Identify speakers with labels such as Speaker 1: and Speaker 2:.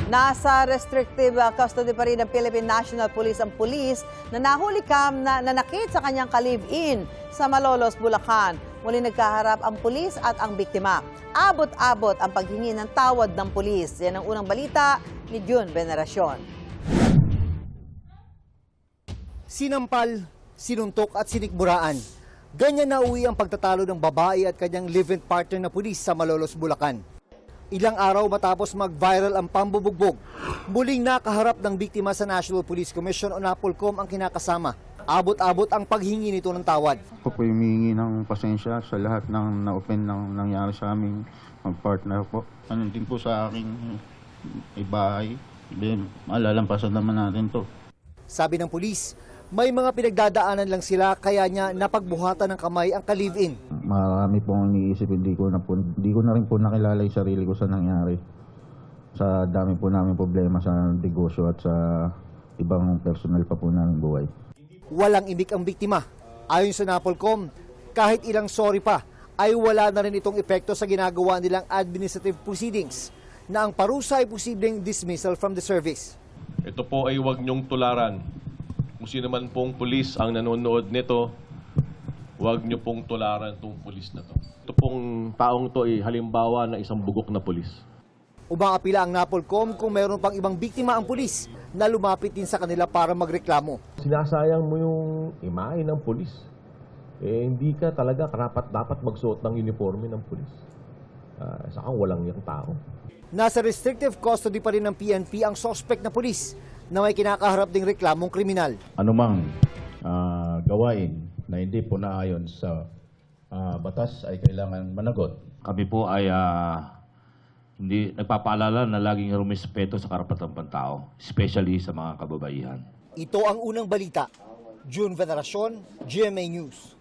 Speaker 1: Nasa restrictive custody pa rin ng Philippine National Police ang pulis na nahulikam na nanakit sa kanyang ka-live-in sa Malolos, Bulacan. Muli nagkaharap ang pulis at ang biktima. Abot-abot ang paghingi ng tawad ng pulis. Yan ang unang balita ni June Veneracion.
Speaker 2: Sinampal, sinuntok at sinikmuraan. Ganyan na uwi ang pagtatalo ng babae at kanyang live-in partner na pulis sa Malolos, Bulacan. Ilang araw matapos mag-viral ang pambubugbog, muling nakaharap ng biktima sa National Police Commission o NAPOLCOM ang kinakasama. Abot-abot ang paghingi nito ng tawad.
Speaker 3: Ako po humihingi ng pasensya sa lahat ng na-open ng nangyari sa aming partner po. Ano din po sa aking ibahay, malalampasan naman natin to.
Speaker 2: Sabi ng pulis, may mga pinagdadaanan lang sila kaya niya napagbuhatan ng kamay ang ka-live-in.
Speaker 3: Marami pong iniisip, hindi ko na rin po nakilala yung sarili ko sa nangyari. Sa dami po namin problema sa negosyo at sa ibang personal pa po namin buhay.
Speaker 2: Walang imik ang biktima. Ayon sa NAPOLCOM, kahit ilang sorry pa, ay wala na rin itong epekto sa ginagawa nilang administrative proceedings na ang parusa ay posibleng dismissal from the service.
Speaker 4: Ito po ay huwag niyong tularan. Kung sino man pong pulis ang nanonood nito, huwag niyo pong tularan itong pulis na to. Ito pong taong to ay halimbawa na isang bugok na pulis.
Speaker 2: Umaapila ang NAPOLCOM kung mayroon pang ibang biktima ang pulis na lumapit din sa kanila para magreklamo.
Speaker 5: Sinasayang mo yung imahe ng pulis. Hindi ka talaga dapat magsuot ng uniforme ng pulis. Saka walang yung tao.
Speaker 2: Nasa restrictive custody pa rin ng PNP ang suspect na pulis na may kinakaharap ding reklamong kriminal.
Speaker 6: Anumang gawain na hindi po naayon sa batas ay kailangan managot.
Speaker 7: Kami po ay hindi nagpapaalala na laging rumispeto sa karapatang pantao, especially sa mga kababaihan.
Speaker 2: Ito ang unang balita. June Veneracion, GMA News.